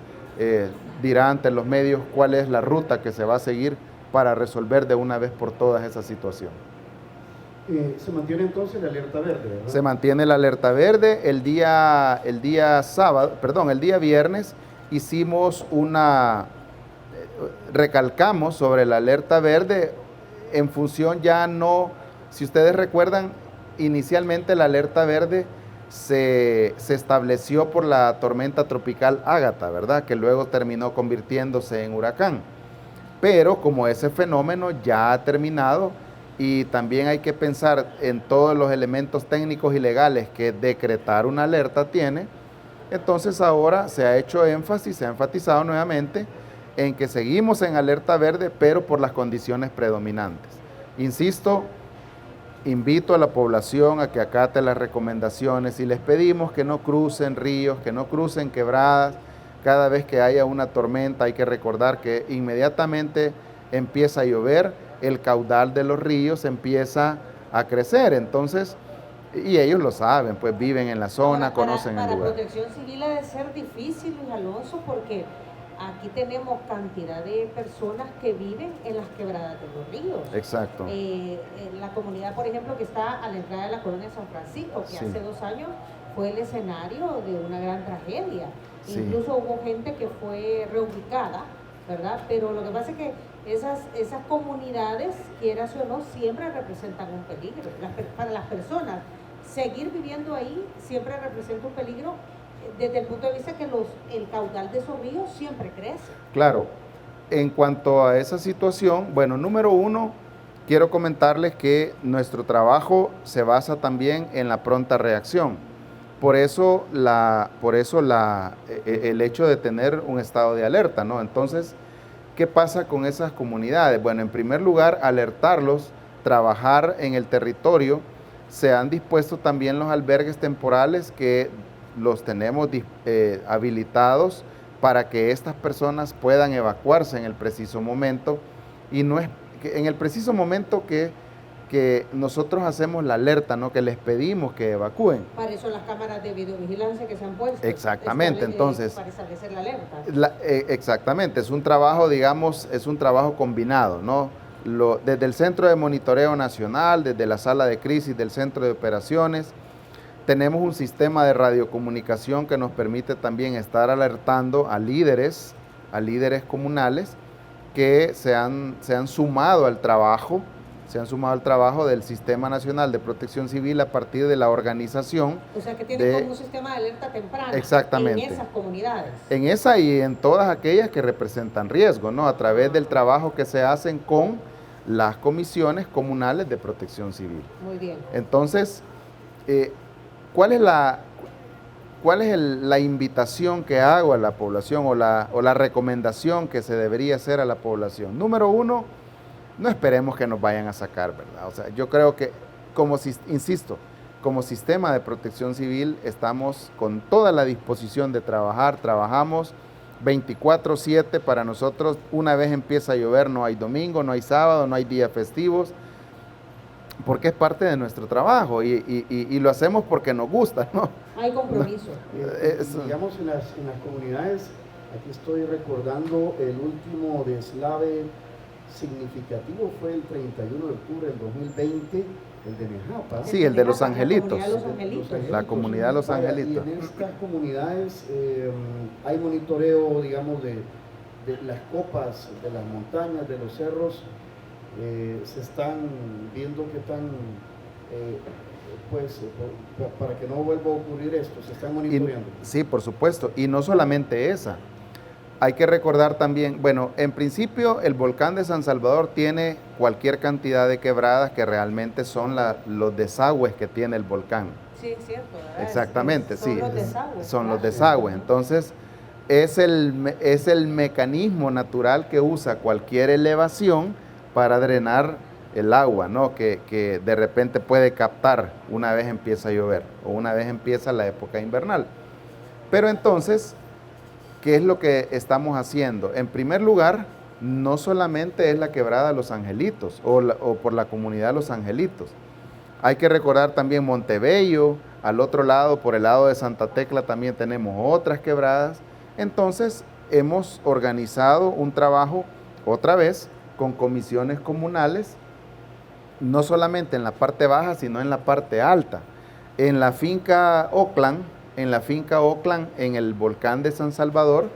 dirá ante los medios cuál es la ruta que se va a seguir para resolver de una vez por todas esa situación.
Se mantiene entonces la alerta verde, ¿verdad?
Se mantiene la alerta verde. El día viernes hicimos recalcamos sobre la alerta verde en función ya no, si ustedes recuerdan, inicialmente la alerta verde se estableció por la tormenta tropical Ágata, ¿verdad?, que luego terminó convirtiéndose en huracán. Pero como ese fenómeno ya ha terminado y también hay que pensar en todos los elementos técnicos y legales que decretar una alerta tiene, entonces ahora se ha hecho énfasis, se ha enfatizado nuevamente en que seguimos en alerta verde, pero por las condiciones predominantes. Insisto, invito a la población a que acate las recomendaciones y les pedimos que no crucen ríos, que no crucen quebradas. Cada vez que haya una tormenta hay que recordar que inmediatamente empieza a llover, el caudal de los ríos empieza a crecer. Entonces, y ellos lo saben, pues viven en la zona,
ahora,
conocen el lugar.
Para Protección Civil ha de ser difícil, Luis Alonso, porque aquí tenemos cantidad de personas que viven en las quebradas de los ríos.
Exacto.
La comunidad, por ejemplo, que está a la entrada de la colonia San Francisco, que
Sí.
hace 2 años fue el escenario de una gran tragedia.
Sí.
Incluso hubo gente que fue reubicada, ¿verdad? Pero lo que pasa es que esas comunidades, quieras o no, siempre representan un peligro. Para las personas, seguir viviendo ahí siempre representa un peligro desde el punto de vista que el caudal de esos ríos siempre crece.
Claro, en cuanto a esa situación, bueno, número uno, quiero comentarles que nuestro trabajo se basa también en la pronta reacción. Por eso el hecho de tener un estado de alerta, ¿no? Entonces, ¿qué pasa con esas comunidades? Bueno, en primer lugar, alertarlos, trabajar en el territorio. Se han dispuesto también los albergues temporales que los tenemos habilitados para que estas personas puedan evacuarse en el preciso momento, y no es que en el preciso momento que nosotros hacemos la alerta, ¿no? Que les pedimos que evacúen.
Para eso las cámaras de videovigilancia que se han puesto.
Exactamente, entonces.
Para establecer la alerta.
Exactamente, es un trabajo, digamos, es un trabajo combinado, ¿no? Desde el Centro de Monitoreo Nacional, desde la Sala de Crisis del Centro de Operaciones, tenemos un sistema de radiocomunicación que nos permite también estar alertando a líderes comunales que se han sumado al trabajo del Sistema Nacional de Protección Civil a partir de la organización.
O sea, que tienen como un sistema de alerta temprana.
Exactamente.
En esas comunidades.
En esa y en todas aquellas que representan riesgo, ¿no? A través del trabajo que se hacen con las comisiones comunales de protección civil.
Muy bien.
Entonces, ¿cuál es la invitación que hago a la población o la recomendación que se debería hacer a la población? Número uno, no esperemos que nos vayan a sacar, ¿verdad? O sea, yo creo que, insisto, como sistema de protección civil estamos con toda la disposición de trabajar, trabajamos 24/7 para nosotros. Una vez empieza a llover, no hay domingo, no hay sábado, no hay días festivos, porque es parte de nuestro trabajo y lo hacemos porque nos gusta, ¿no?
Hay compromiso.
Digamos, en las comunidades, aquí estoy recordando el último deslave significativo fue el 31 de octubre del 2020, el de Nejapa.
Sí, el de Los Angelitos.
La
comunidad de Los Angelitos.
Y en estas comunidades hay monitoreo, digamos, de las copas de las montañas, de los cerros. Se están viendo que están, para que no vuelva a ocurrir esto, se están monitoreando.
Sí, por supuesto, y no solamente esa. Hay que recordar también, bueno, en principio el volcán de San Salvador tiene cualquier cantidad de quebradas que realmente son los desagües que tiene el volcán.
Sí, es cierto, ¿verdad?
Exactamente,
son
sí.
Los desagües,
son
claro.
los desagües. Entonces, es el mecanismo natural que usa cualquier elevación para drenar el agua, ¿no? Que de repente puede captar una vez empieza a llover o una vez empieza la época invernal. Pero entonces, ¿qué es lo que estamos haciendo? En primer lugar, no solamente es la quebrada Los Angelitos o por la comunidad Los Angelitos. Hay que recordar también Montebello, al otro lado, por el lado de Santa Tecla también tenemos otras quebradas. Entonces, hemos organizado un trabajo, otra vez, con comisiones comunales, no solamente en la parte baja, sino en la parte alta. En la finca Oakland, en el volcán de San Salvador,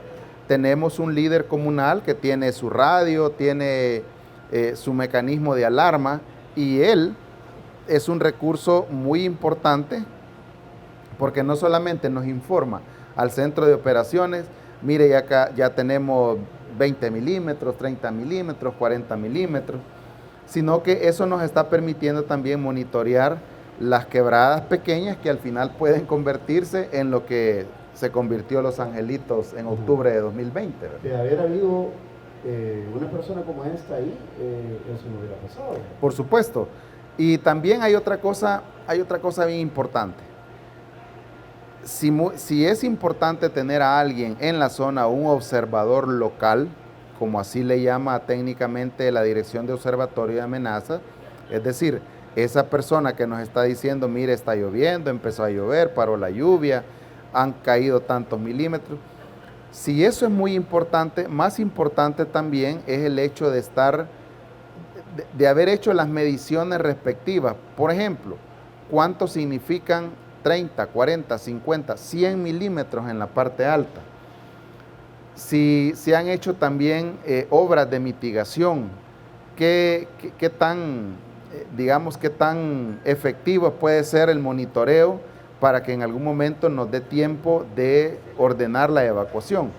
tenemos un líder comunal que tiene su radio, tiene su mecanismo de alarma, y él es un recurso muy importante porque no solamente nos informa al centro de operaciones, mire, ya tenemos 20 milímetros, 30 milímetros, 40 milímetros, sino que eso nos está permitiendo también monitorear las quebradas pequeñas que al final pueden convertirse en lo que se convirtió Los Angelitos en octubre de 2020. ¿verdad?
De haber habido una persona como esta ahí, eso no hubiera pasado.
Por supuesto. Y también hay otra cosa bien importante. Si es importante tener a alguien en la zona, un observador local, como así le llama técnicamente la Dirección de Observatorio de Amenazas, es decir, esa persona que nos está diciendo, mire, está lloviendo, empezó a llover, paró la lluvia, han caído tantos milímetros. Si eso es muy importante, más importante también es el hecho de de haber hecho las mediciones respectivas. Por ejemplo, ¿cuánto significan 30, 40, 50, 100 milímetros en la parte alta? Si se han hecho también obras de mitigación, qué tan, digamos, qué tan efectivo puede ser el monitoreo para que en algún momento nos dé tiempo de ordenar la evacuación.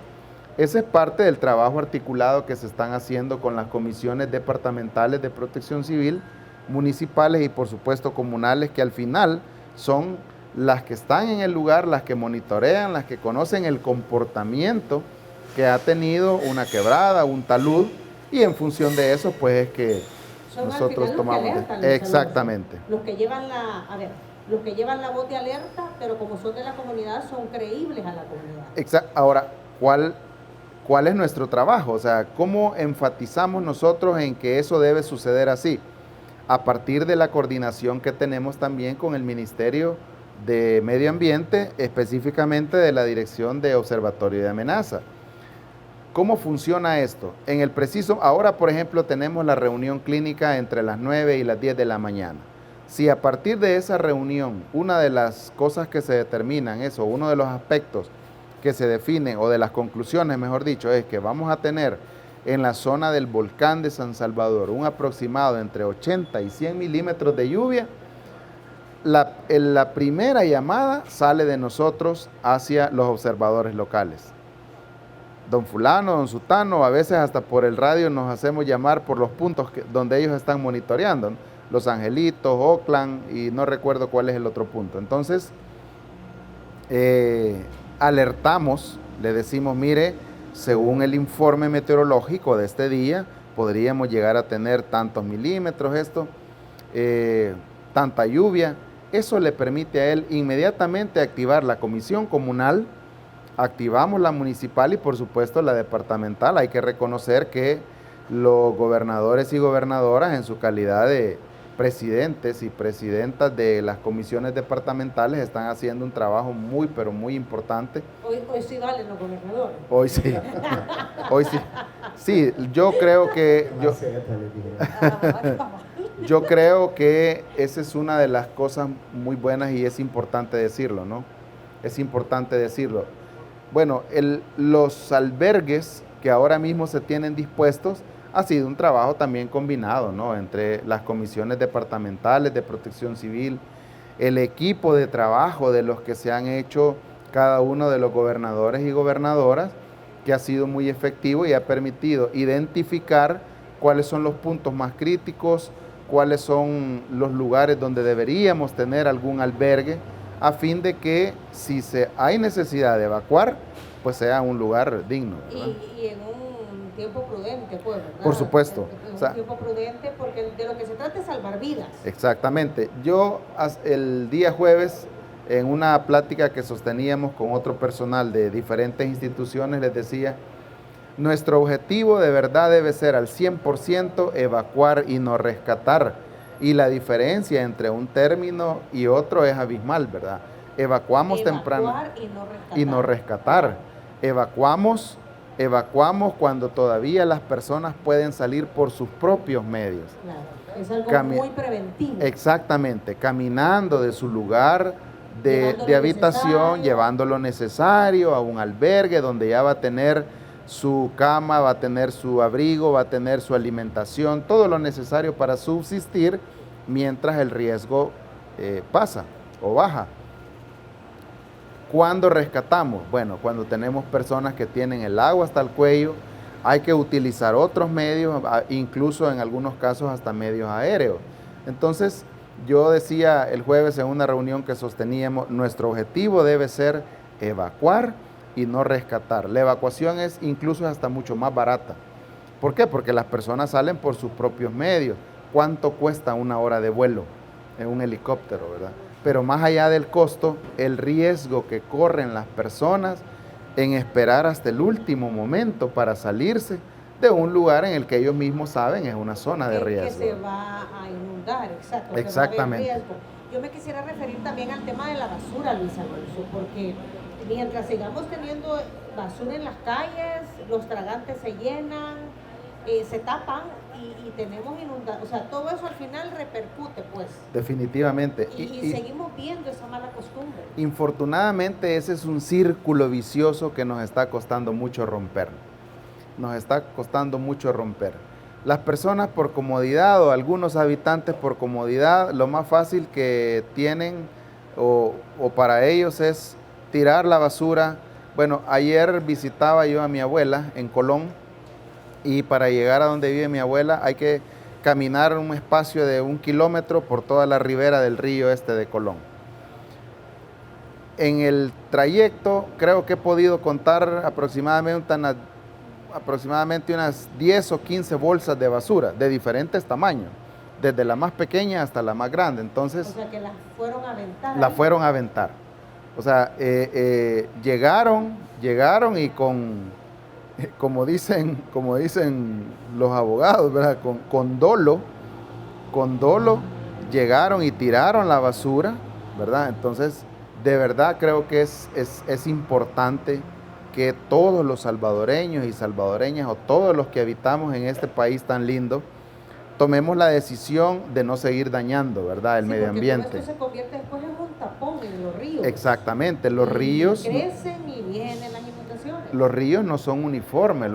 Ese es parte del trabajo articulado que se están haciendo con las comisiones departamentales de protección civil, municipales y por supuesto comunales, que al final son las que están en el lugar, las que monitorean, las que conocen el comportamiento que ha tenido una quebrada, un talud, y en función de eso pues es que
son
nosotros tomamos...
Exactamente.
Los que llevan
la voz de alerta, pero como son de la comunidad, son creíbles a la comunidad.
Ahora, ¿cuál es nuestro trabajo? O sea, ¿cómo enfatizamos nosotros en que eso debe suceder así? A partir de la coordinación que tenemos también con el Ministerio de Medio Ambiente, específicamente de la Dirección de Observatorio de Amenaza. ¿Cómo funciona esto? En el preciso, ahora por ejemplo tenemos la reunión clínica entre las 9 y las 10 de la mañana. Si a partir de esa reunión, una de las cosas que se determinan, uno de los aspectos que se definen, o de las conclusiones, mejor dicho, es que vamos a tener en la zona del volcán de San Salvador un aproximado entre 80 y 100 milímetros de lluvia, la primera llamada sale de nosotros hacia los observadores locales. Don fulano, don sutano, a veces hasta por el radio nos hacemos llamar por los puntos donde ellos están monitoreando, ¿no? Los Angelitos, Oakland, y no recuerdo cuál es el otro punto. Entonces, alertamos, le decimos, mire, según el informe meteorológico de este día, podríamos llegar a tener tantos milímetros, tanta lluvia. Eso le permite a él inmediatamente activar la comisión comunal, activamos la municipal y por supuesto la departamental. Hay que reconocer que los gobernadores y gobernadoras, en su calidad de presidentes y presidentas de las comisiones departamentales, están haciendo un trabajo muy, pero muy importante.
Hoy sí valen los gobernadores.
Hoy sí, hoy sí. Sí, yo creo que... Yo creo que esa es una de las cosas muy buenas y es importante decirlo, ¿no? Es importante decirlo. Bueno, los albergues que ahora mismo se tienen dispuestos ha sido un trabajo también combinado, ¿no? Entre las comisiones departamentales de protección civil, el equipo de trabajo de los que se han hecho cada uno de los gobernadores y gobernadoras, que ha sido muy efectivo y ha permitido identificar cuáles son los puntos más críticos, cuáles son los lugares donde deberíamos tener algún albergue, a fin de que si hay necesidad de evacuar, pues sea un lugar digno.
Y en un tiempo prudente, pues, ¿verdad?
Por supuesto.
En un tiempo prudente, porque de lo que se trata es salvar vidas.
Exactamente. Yo el día jueves, en una plática que sosteníamos con otro personal de diferentes instituciones, les decía, nuestro objetivo de verdad debe ser al 100% evacuar y no rescatar. Y la diferencia entre un término y otro es abismal, ¿verdad? Evacuamos temprano y no rescatar. Evacuamos cuando todavía las personas pueden salir por sus propios medios.
Claro, es algo muy preventivo.
Exactamente, caminando de su lugar de habitación, llevando lo necesario a un albergue donde ya va a tener su cama, va a tener su abrigo, va a tener su alimentación, todo lo necesario para subsistir mientras el riesgo pasa o baja. ¿Cuándo rescatamos? Bueno, cuando tenemos personas que tienen el agua hasta el cuello, hay que utilizar otros medios, incluso en algunos casos hasta medios aéreos. Entonces, yo decía el jueves en una reunión que sosteníamos, nuestro objetivo debe ser evacuar y no rescatar. La evacuación es incluso hasta mucho más barata. ¿Por qué? Porque las personas salen por sus propios medios. ¿Cuánto cuesta una hora de vuelo en un helicóptero, verdad? Pero más allá del costo, el riesgo que corren las personas en esperar hasta el último momento para salirse de un lugar en el que ellos mismos saben es una zona de riesgo.
Que se va a inundar, exacto.
Exactamente.
Que va a haber riesgo. Yo me quisiera referir también al tema de la basura, Luis Alonso, porque mientras sigamos teniendo basura en las calles, los tragantes se llenan, se tapan y tenemos inundación. O sea, todo eso al final repercute, pues.
Definitivamente.
Y seguimos viendo esa mala costumbre.
Infortunadamente, ese es un círculo vicioso que nos está costando mucho romper. Nos está costando mucho romper. Las personas por comodidad o algunos habitantes por comodidad, lo más fácil que tienen o para ellos es tirar la basura. Bueno, ayer visitaba yo a mi abuela en Colón y para llegar a donde vive mi abuela hay que caminar un espacio de 1 kilómetro por toda la ribera del río de Colón. En el trayecto creo que he podido contar aproximadamente unas 10 o 15 bolsas de basura de diferentes tamaños, desde la más pequeña hasta la más grande. Entonces,
o sea, que las fueron a aventar.
La fueron a aventar. O sea, llegaron y como dicen los abogados, ¿verdad? Con dolo llegaron y tiraron la basura, ¿verdad? Entonces, de verdad creo que es importante que todos los salvadoreños y salvadoreñas o todos los que habitamos en este país tan lindo tomemos la decisión de no seguir dañando, ¿verdad?, el medio ambiente.
Esto se convierte después en un tapón en los ríos.
Exactamente, los ríos
crecen y vienen las inundaciones.
Los ríos no son uniformes,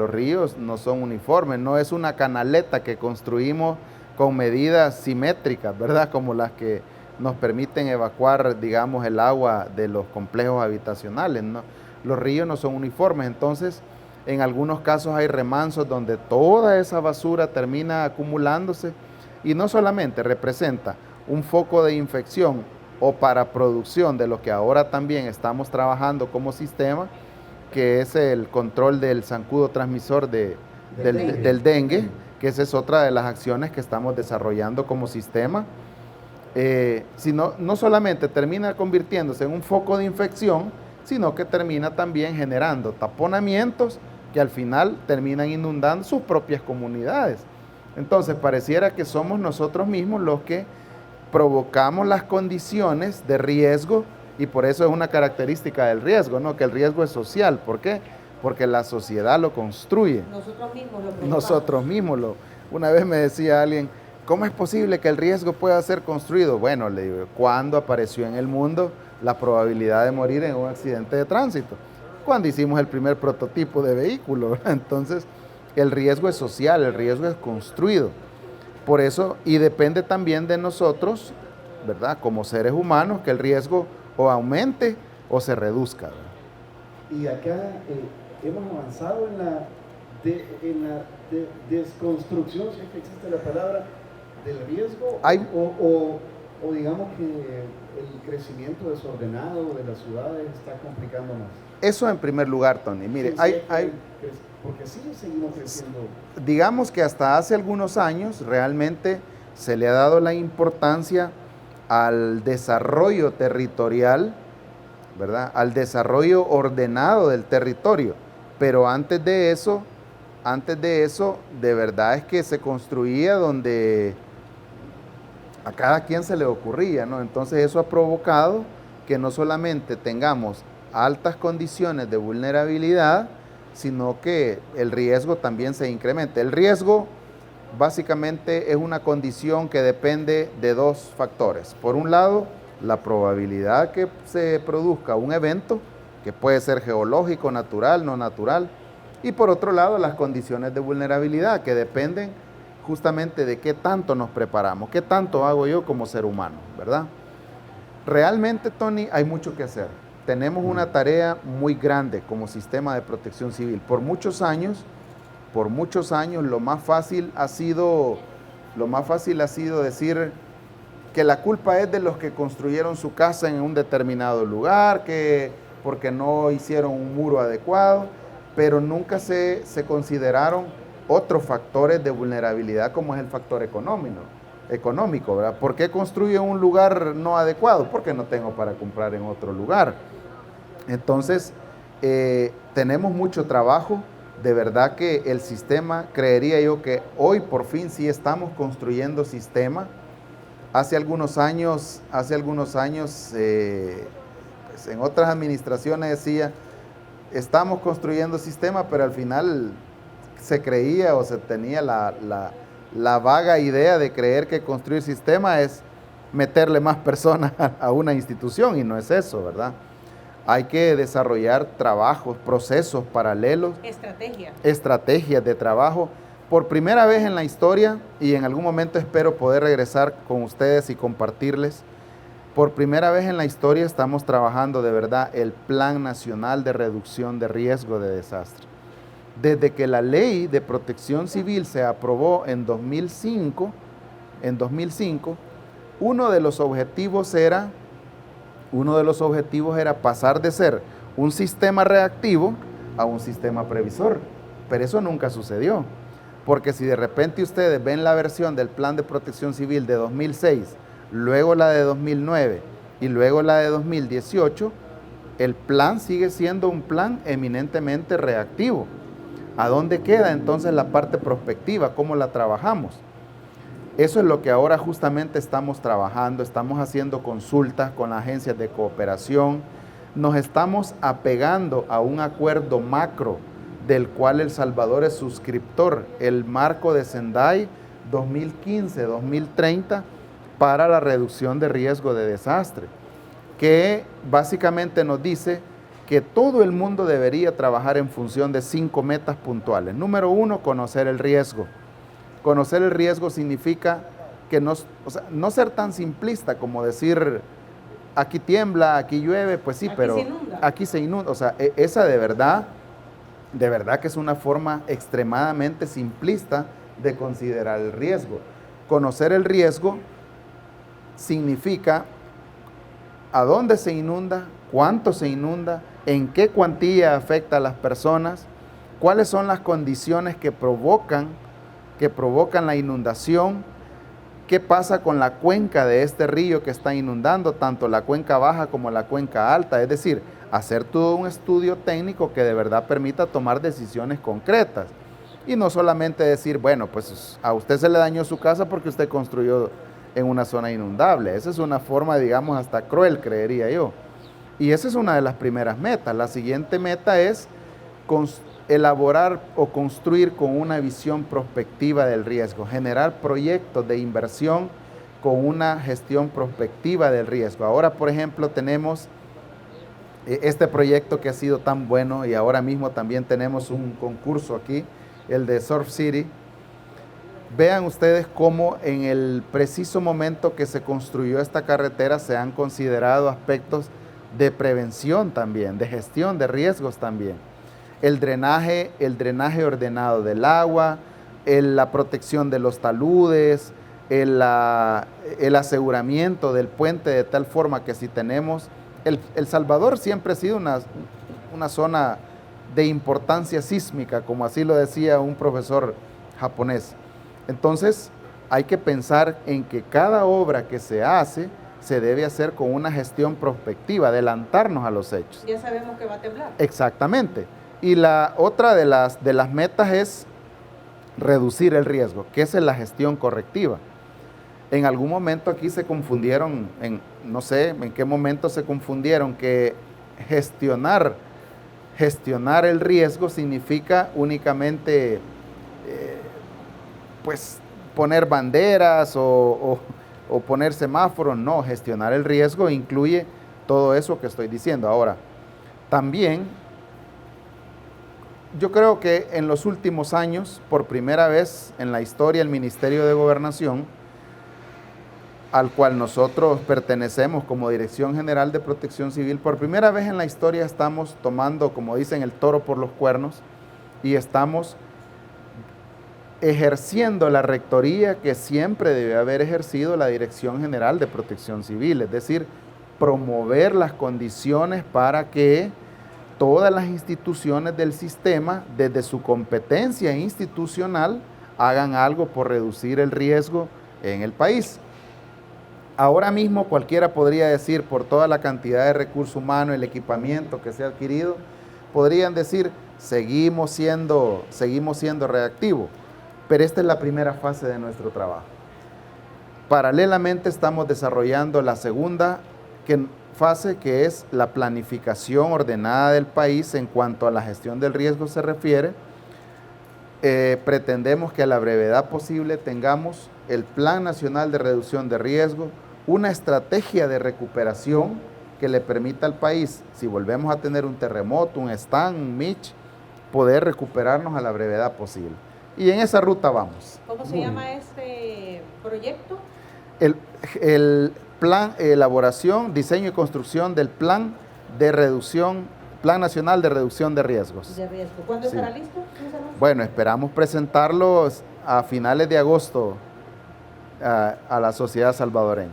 no es una canaleta que construimos con medidas simétricas, ¿verdad?, como las que nos permiten evacuar, digamos, el agua de los complejos habitacionales, ¿no? Los ríos no son uniformes, entonces en algunos casos hay remansos donde toda esa basura termina acumulándose y no solamente representa un foco de infección o para producción de lo que ahora también estamos trabajando como sistema, que es el control del zancudo transmisor del dengue, que esa es otra de las acciones que estamos desarrollando como sistema. Sino, no solamente termina convirtiéndose en un foco de infección, sino que termina también generando taponamientos que al final terminan inundando sus propias comunidades. Entonces, pareciera que somos nosotros mismos los que provocamos las condiciones de riesgo y por eso es una característica del riesgo, ¿no?, que el riesgo es social. ¿Por qué? Porque la sociedad lo construye. Nosotros mismos lo. Una vez me decía alguien, ¿cómo es posible que el riesgo pueda ser construido? Bueno, le digo, ¿cuándo apareció en el mundo la probabilidad de morir en un accidente de tránsito? Cuando hicimos el primer prototipo de vehículo, ¿verdad? Entonces, el riesgo es social, el riesgo es construido. Por eso, y depende también de nosotros, ¿verdad?, como seres humanos, que el riesgo o aumente o se reduzca, ¿verdad?
Y acá hemos avanzado en la desconstrucción, si es que existe la palabra, del riesgo, o digamos que el crecimiento desordenado de las ciudades está complicando más.
Eso en primer lugar, Tony. Mire,
porque sí seguimos creciendo.
Digamos que hasta hace algunos años realmente se le ha dado la importancia al desarrollo territorial, ¿verdad?, al desarrollo ordenado del territorio. Pero antes de eso, de verdad es que se construía donde a cada quien se le ocurría, ¿no? Entonces eso ha provocado que no solamente tengamos altas condiciones de vulnerabilidad, sino que el riesgo también se incremente. El riesgo básicamente es una condición que depende de dos factores. Por un lado, la probabilidad que se produzca un evento, que puede ser geológico, natural, no natural, y por otro lado, las condiciones de vulnerabilidad, que dependen justamente de qué tanto nos preparamos, qué tanto hago yo como ser humano, ¿verdad? Realmente, Tony, hay mucho que hacer. Tenemos una tarea muy grande como sistema de protección civil. Por muchos años, lo más fácil ha sido decir que la culpa es de los que construyeron su casa en un determinado lugar, que porque no hicieron un muro adecuado, pero nunca se consideraron otros factores de vulnerabilidad como es el factor económico, ¿verdad? ¿Por qué construyo en un lugar no adecuado? Porque no tengo para comprar en otro lugar. Entonces, tenemos mucho trabajo. De verdad que el sistema, creería yo que hoy por fin sí estamos construyendo sistema. Hace algunos años, pues en otras administraciones decía, estamos construyendo sistema, pero al final se creía o se tenía la vaga idea de creer que construir sistema es meterle más personas a una institución, y no es eso, ¿verdad? Hay que desarrollar trabajos, procesos paralelos, estrategias de trabajo. Por primera vez en la historia, y en algún momento espero poder regresar con ustedes y compartirles, por primera vez en la historia estamos trabajando de verdad el Plan Nacional de Reducción de Riesgo de Desastre. Desde que la Ley de Protección Civil se aprobó en 2005, uno de los objetivos era pasar de ser un sistema reactivo a un sistema previsor, pero eso nunca sucedió, porque si de repente ustedes ven la versión del Plan de Protección Civil de 2006, luego la de 2009 y luego la de 2018, el plan sigue siendo un plan eminentemente reactivo. ¿A dónde queda entonces la parte prospectiva? ¿Cómo la trabajamos? Eso es lo que ahora justamente estamos trabajando. Estamos haciendo consultas con las agencias de cooperación. Nos estamos apegando a un acuerdo macro del cual El Salvador es suscriptor, el marco de Sendai 2015-2030 para la reducción de riesgo de desastre, que básicamente nos dice que todo el mundo debería trabajar en función de 5 metas puntuales. Número 1, conocer el riesgo. Conocer el riesgo significa que no ser tan simplista como decir, aquí tiembla, aquí llueve, pues sí, pero aquí se inunda. O sea, esa de verdad que es una forma extremadamente simplista de considerar el riesgo. Conocer el riesgo significa a dónde se inunda, cuánto se inunda, en qué cuantía afecta a las personas, cuáles son las condiciones que provocan la inundación, qué pasa con la cuenca de este río que está inundando, tanto la cuenca baja como la cuenca alta, es decir, hacer todo un estudio técnico que de verdad permita tomar decisiones concretas y no solamente decir, bueno, pues a usted se le dañó su casa porque usted construyó en una zona inundable. Esa es una forma, digamos, hasta cruel, creería yo. Y esa es una de las primeras metas. La siguiente meta es elaborar o construir con una visión prospectiva del riesgo, generar proyectos de inversión con una gestión prospectiva del riesgo. Ahora, por ejemplo, tenemos este proyecto que ha sido tan bueno y ahora mismo también tenemos un concurso aquí, el de Surf City. Vean ustedes cómo en el preciso momento que se construyó esta carretera se han considerado aspectos de prevención también, de gestión de riesgos también. El drenaje ordenado del agua, la protección de los taludes, el aseguramiento del puente de tal forma que si tenemos... El Salvador siempre ha sido una zona de importancia sísmica, como así lo decía un profesor japonés. Entonces, hay que pensar en que cada obra que se hace se debe hacer con una gestión prospectiva, adelantarnos a los hechos.
Ya sabemos que va a temblar.
Exactamente. Y la otra de las metas es reducir el riesgo, que esa es la gestión correctiva. En algún momento aquí se confundieron, no sé en qué momento se confundieron, que gestionar el riesgo significa únicamente pues poner banderas o poner semáforos. No, gestionar el riesgo incluye todo eso que estoy diciendo. Ahora, también yo creo que en los últimos años, por primera vez en la historia, el Ministerio de Gobernación, al cual nosotros pertenecemos como Dirección General de Protección Civil, por primera vez en la historia estamos tomando, como dicen, el toro por los cuernos y estamos ejerciendo la rectoría que siempre debe haber ejercido la Dirección General de Protección Civil, es decir, promover las condiciones para que todas las instituciones del sistema, desde su competencia institucional, hagan algo por reducir el riesgo en el país. Ahora mismo cualquiera podría decir, por toda la cantidad de recursos humanos, el equipamiento que se ha adquirido, podrían decir, seguimos siendo reactivos, pero esta es la primera fase de nuestro trabajo. Paralelamente estamos desarrollando la segunda fase, que es la planificación ordenada del país en cuanto a la gestión del riesgo se refiere. Pretendemos que a la brevedad posible tengamos el Plan Nacional de Reducción de Riesgo, una estrategia de recuperación que le permita al país, si volvemos a tener un terremoto, un Stan, un Mitch, poder recuperarnos a la brevedad posible. Y en esa ruta vamos.
¿Cómo se llama este proyecto?
El plan, elaboración, diseño y construcción del Plan Nacional de Reducción de Riesgos.
De riesgo. ¿Cuándo estará listo?
Bueno, esperamos presentarlos a finales de agosto a la sociedad salvadoreña.